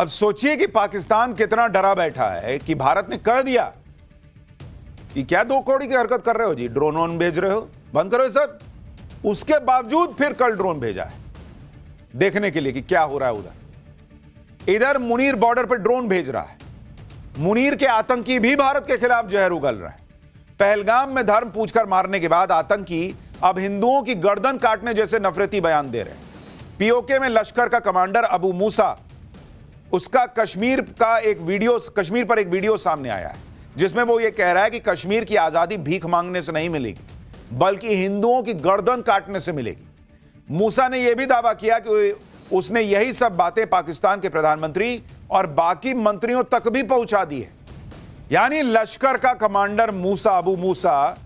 अब सोचिए कि पाकिस्तान कितना डरा बैठा है कि भारत ने कह दिया कि क्या 2 कौड़ी की हरकत कर रहे हो जी, ड्रोन वोन भेज रहे हो, बंद करो ये सब। उसके बावजूद फिर कल ड्रोन भेजा है देखने के लिए कि क्या हो रहा है उधर। इधर मुनीर बॉर्डर पर ड्रोन भेज रहा है। मुनीर के आतंकी भी भारत के खिलाफ जहर उगल रहे हैं। पहलगाम में धर्म पूछकर मारने के बाद आतंकी अब हिंदुओं की गर्दन काटने जैसे नफरती बयान दे रहे हैं। पीओके में लश्कर का कमांडर अबू मूसा, उसका कश्मीर पर एक वीडियो सामने आया है जिसमें वो ये कह रहा है कि कश्मीर की आजादी भीख मांगने से नहीं मिलेगी बल्कि हिंदुओं की गर्दन काटने से मिलेगी। मूसा ने यह भी दावा किया कि उसने यही सब बातें पाकिस्तान के प्रधानमंत्री और बाकी मंत्रियों तक भी पहुंचा दी है। यानी लश्कर का कमांडर मूसा, अबू मूसा,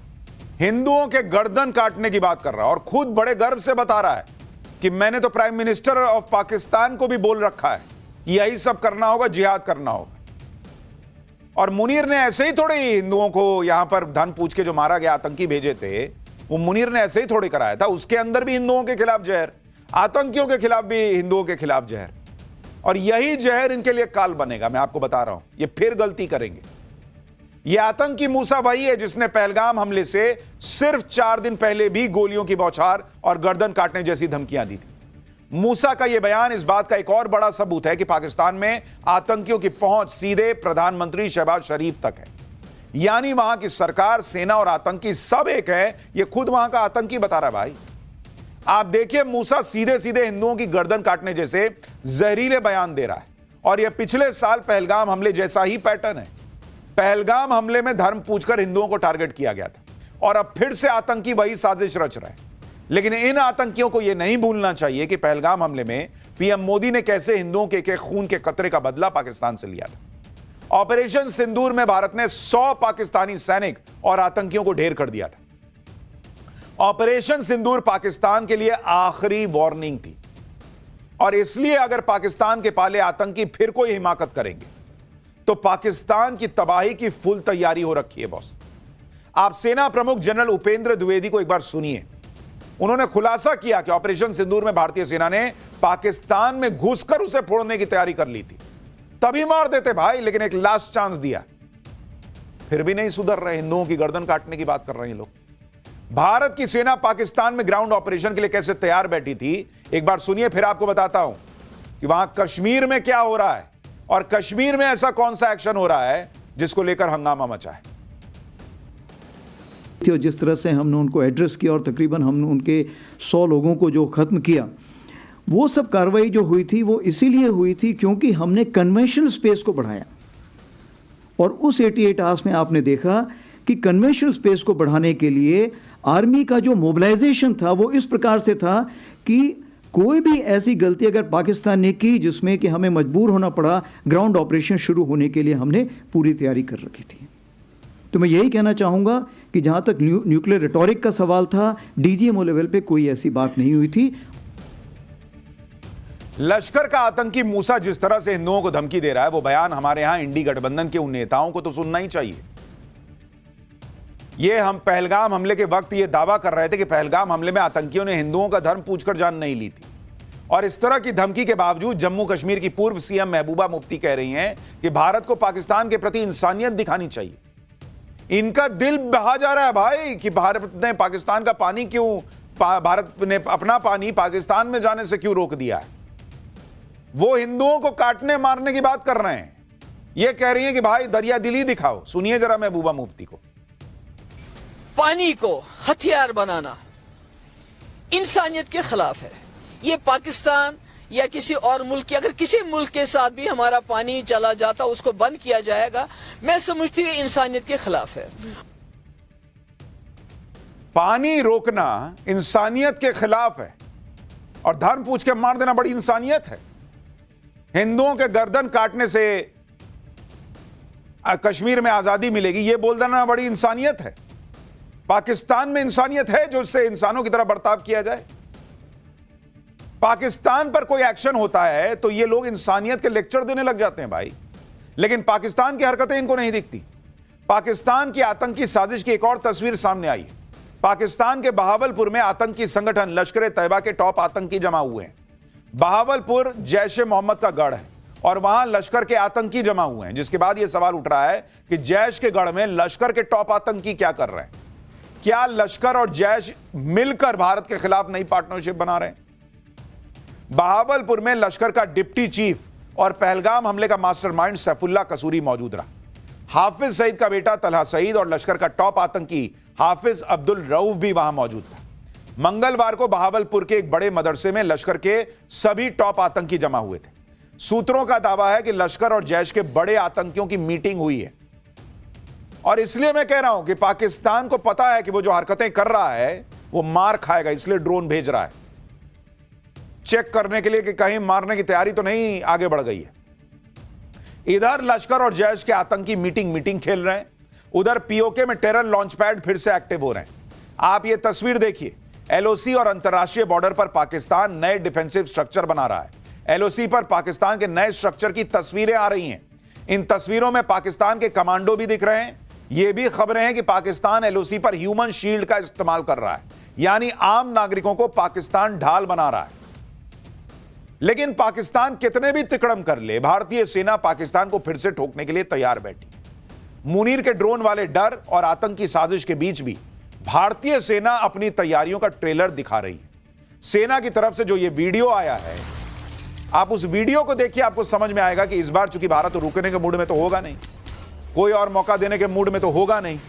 हिंदुओं के गर्दन काटने की बात कर रहा है और खुद बड़े गर्व से बता रहा है कि मैंने तो प्राइम मिनिस्टर ऑफ पाकिस्तान को भी बोल रखा है, यही सब करना होगा, जिहाद करना होगा। और मुनीर ने ऐसे ही थोड़े हिंदुओं को यहां पर धन पूछ के जो मारा गया आतंकी भेजे थे, वो मुनीर ने ऐसे ही थोड़े कराया था। उसके अंदर भी हिंदुओं के खिलाफ जहर, आतंकियों के खिलाफ भी हिंदुओं के खिलाफ जहर, और यही जहर इनके लिए काल बनेगा। मैं आपको बता रहा हूं, ये फिर गलती करेंगे। ये आतंकी मूसा वही है जिसने पहलगाम हमले से सिर्फ 4 दिन पहले भी गोलियों की बौछार और गर्दन काटने जैसी धमकियां दी थी। मूसा का यह बयान इस बात का एक और बड़ा सबूत है कि पाकिस्तान में आतंकियों की पहुंच सीधे प्रधानमंत्री शहबाज शरीफ तक है। यानी वहां की सरकार, सेना और आतंकी सब एक है। यह खुद वहां का आतंकी बता रहा है। भाई आप देखिए, मूसा सीधे सीधे हिंदुओं की गर्दन काटने जैसे जहरीले बयान दे रहा है। और यह पिछले साल पहलगाम हमले जैसा ही पैटर्न है। पहलगाम हमले में धर्म पूछकर हिंदुओं को टारगेट किया गया था और अब फिर से आतंकी वही साजिश रच रहे हैं। लेकिन इन आतंकियों को यह नहीं भूलना चाहिए कि पहलगाम हमले में पीएम मोदी ने कैसे हिंदुओं के खून के कतरे का बदला पाकिस्तान से लिया था। ऑपरेशन सिंदूर में भारत ने 100 पाकिस्तानी सैनिक और आतंकियों को ढेर कर दिया था। ऑपरेशन सिंदूर पाकिस्तान के लिए आखिरी वार्निंग थी और इसलिए अगर पाकिस्तान के पाले आतंकी फिर कोई हिमाकत करेंगे तो पाकिस्तान की तबाही की फुल तैयारी हो रखी है बॉस। आप सेना प्रमुख जनरल उपेंद्र द्विवेदी को एक बार सुनिए। उन्होंने खुलासा किया कि ऑपरेशन सिंदूर में भारतीय सेना ने पाकिस्तान में घुसकर उसे फोड़ने की तैयारी कर ली थी। तभी मार देते भाई, लेकिन एक लास्ट चांस दिया, फिर भी नहीं सुधर रहे। हिंदुओं की गर्दन काटने की बात कर रहे हैं लोग। भारत की सेना पाकिस्तान में ग्राउंड ऑपरेशन के लिए कैसे तैयार बैठी थी, एक बार सुनिए, फिर आपको बताता हूं कि वहां कश्मीर में क्या हो रहा है और कश्मीर में ऐसा कौन सा एक्शन हो रहा है जिसको लेकर हंगामा मचा है। और जिस तरह से हमने उनको एड्रेस किया और तकरीबन हमने उनके 100 लोगों को जो ख़त्म किया, वो सब कार्रवाई जो हुई थी वो इसीलिए हुई थी क्योंकि हमने कन्वेंशनल स्पेस को बढ़ाया। और उस 88 आवर्स में आपने देखा कि कन्वेंशनल स्पेस को बढ़ाने के लिए आर्मी का जो मोबिलाइजेशन था वो इस प्रकार से था कि कोई भी ऐसी गलती अगर पाकिस्तान ने की जिसमें कि हमें मजबूर होना पड़ा ग्राउंड ऑपरेशन शुरू होने के लिए, हमने पूरी तैयारी कर रखी थी। तो मैं यही कहना चाहूँगा कि जहाँ तक न्यूक्लियर रिटॉरिक का सवाल था, डीजीएमओ लेवल पे कोई ऐसी बात नहीं हुई थी। लश्कर का आतंकी मूसा जिस तरह से हिंदुओं को धमकी दे रहा है, वो बयान हमारे यहां इंडी गठबंधन के उन नेताओं को तो सुनना ही चाहिए। ये हम पहलगाम हमले के वक्त ये दावा कर रहे थे कि पहलगाम हमले में आतंकियों ने हिंदुओं का धर्म पूछकर जान नहीं ली थी। और इस तरह की धमकी के बावजूद जम्मू कश्मीर की पूर्व सीएम महबूबा मुफ्ती कह रही हैं कि भारत को पाकिस्तान के प्रति इंसानियत दिखानी चाहिए। इनका दिल बहा जा रहा है भाई कि भारत ने पाकिस्तान का पानी क्यों, भारत ने अपना पानी पाकिस्तान में जाने से क्यों रोक दिया है। वो हिंदुओं को काटने मारने की बात कर रहे हैं। ये कह रही हैं कि भाई दरिया दिली दिखाओ। सुनिए जरा महबूबा मुफ्ती को। पानी को हथियार बनाना इंसानियत के खिलाफ है। ये पाकिस्तान या किसी और मुल्क की, अगर किसी मुल्क के साथ भी हमारा पानी चला जाता, उसको बंद किया जाएगा, मैं समझती हूँ इंसानियत के खिलाफ है। पानी रोकना इंसानियत के खिलाफ है और धर्म पूछ के मार देना बड़ी इंसानियत है। हिंदुओं के गर्दन काटने से कश्मीर में आजादी मिलेगी, यह बोल देना बड़ी इंसानियत है। पाकिस्तान में इंसानियत है जो इससे इंसानों की तरह बर्ताव किया जाए। पाकिस्तान पर कोई एक्शन होता है तो ये लोग इंसानियत के लेक्चर देने लग जाते हैं भाई। लेकिन पाकिस्तान की हरकतें इनको नहीं दिखती। पाकिस्तान की आतंकी साजिश की एक और तस्वीर सामने आई है। पाकिस्तान के बहावलपुर में आतंकी संगठन लश्कर-ए-तैयबा के टॉप आतंकी जमा हुए हैं। बहावलपुर जैश-ए-मोहम्मद का गढ़ है और वहां लश्कर के आतंकी जमा हुए हैं, जिसके बाद यह सवाल उठ रहा है कि जैश के गढ़ में लश्कर के टॉप आतंकी क्या कर रहे हैं? क्या लश्कर और जैश मिलकर भारत के खिलाफ नई पार्टनरशिप बना रहे हैं? बहावलपुर में लश्कर का डिप्टी चीफ और पहलगाम हमले का मास्टरमाइंड सैफुल्ला कसूरी मौजूद रहा। हाफिज सईद का बेटा तलहा सईद और लश्कर का टॉप आतंकी हाफिज अब्दुल रऊफ भी वहां मौजूद था। मंगलवार को बहावलपुर के एक बड़े मदरसे में लश्कर के सभी टॉप आतंकी जमा हुए थे। सूत्रों का दावा है कि लश्कर और जैश के बड़े आतंकियों की मीटिंग हुई है, और इसलिए मैं कह रहा हूं कि पाकिस्तान को पता है कि वो जो हरकतें कर रहा है वो मार खाएगा, इसलिए ड्रोन भेज रहा है चेक करने के लिए कि कहीं मारने की तैयारी तो नहीं आगे बढ़ गई है। इधर लश्कर और जैश के आतंकी मीटिंग खेल रहे हैं, उधर पीओके में टेरर लॉन्च पैड फिर से एक्टिव हो रहे हैं। आप ये तस्वीर देखिए, एलओसी और अंतर्राष्ट्रीय बॉर्डर पर पाकिस्तान नए डिफेंसिव स्ट्रक्चर बना रहा है। एलओसी पर पाकिस्तान के नए स्ट्रक्चर की तस्वीरें आ रही हैं। इन तस्वीरों में पाकिस्तान के कमांडो भी दिख रहे हैं। ये भी खबरें हैं कि पाकिस्तान एलओसी पर ह्यूमन शील्ड का इस्तेमाल कर रहा है, यानी आम नागरिकों को पाकिस्तान ढाल बना रहा है। लेकिन पाकिस्तान कितने भी तिकड़म कर ले, भारतीय सेना पाकिस्तान को फिर से ठोकने के लिए तैयार बैठी। मुनीर के ड्रोन वाले डर और आतंकी साजिश के बीच भी भारतीय सेना अपनी तैयारियों का ट्रेलर दिखा रही है। सेना की तरफ से जो ये वीडियो आया है, आप उस वीडियो को देखिए, आपको समझ में आएगा कि इस बार चूंकि भारत तो रुकने के मूड में तो होगा नहीं, कोई और मौका देने के मूड में तो होगा नहीं,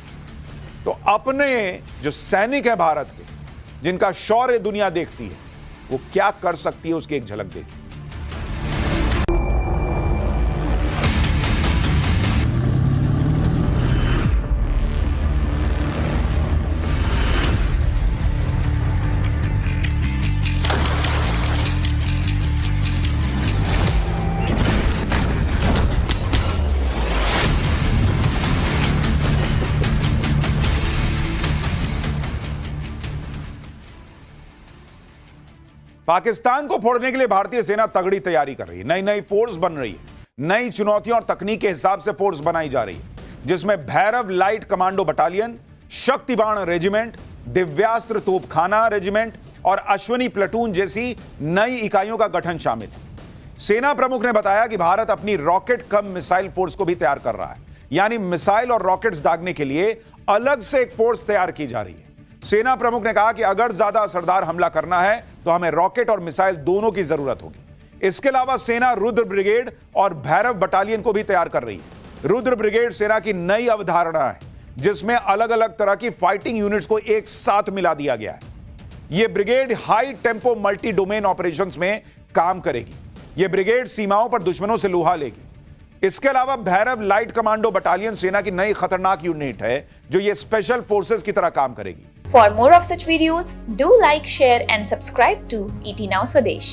तो अपने जो सैनिक हैं भारत के, जिनका शौर्य दुनिया देखती है, वो क्या कर सकती है उसकी एक झलक देखिए। पाकिस्तान को फोड़ने के लिए भारतीय सेना तगड़ी तैयारी कर रही है। नई नई फोर्स बन रही है, नई चुनौतियों और तकनीक के हिसाब से फोर्स बनाई जा रही है, जिसमें Bhairav light commando battalion, Shaktibaan regiment, Divyastra तोपखाना रेजिमेंट और अश्वनी प्लेटून जैसी नई इकाइयों का गठन शामिल है। सेना प्रमुख ने बताया कि भारत अपनी रॉकेट कम मिसाइल फोर्स को भी तैयार कर रहा है, यानी मिसाइल और रॉकेट्स दागने के लिए अलग से एक फोर्स तैयार की जा रही है। सेना प्रमुख ने कहा कि अगर ज्यादा असरदार हमला करना है तो हमें रॉकेट और मिसाइल दोनों की जरूरत होगी। इसके अलावा सेना रुद्र ब्रिगेड और भैरव बटालियन को भी तैयार कर रही है। रुद्र ब्रिगेड सेना की नई अवधारणा है, जिसमें अलग अलग तरह की फाइटिंग यूनिट्स को एक साथ मिला दिया गया है। यह brigade high tempo multi domain operations में काम करेगी। यह ब्रिगेड सीमाओं पर दुश्मनों से लुहा लेगी। इसके अलावा भैरव लाइट कमांडो बटालियन सेना की नई खतरनाक यूनिट है, जो ये स्पेशल फोर्सेस की तरह काम करेगी। For more of such videos, do like, share and subscribe to ET Now Swadesh.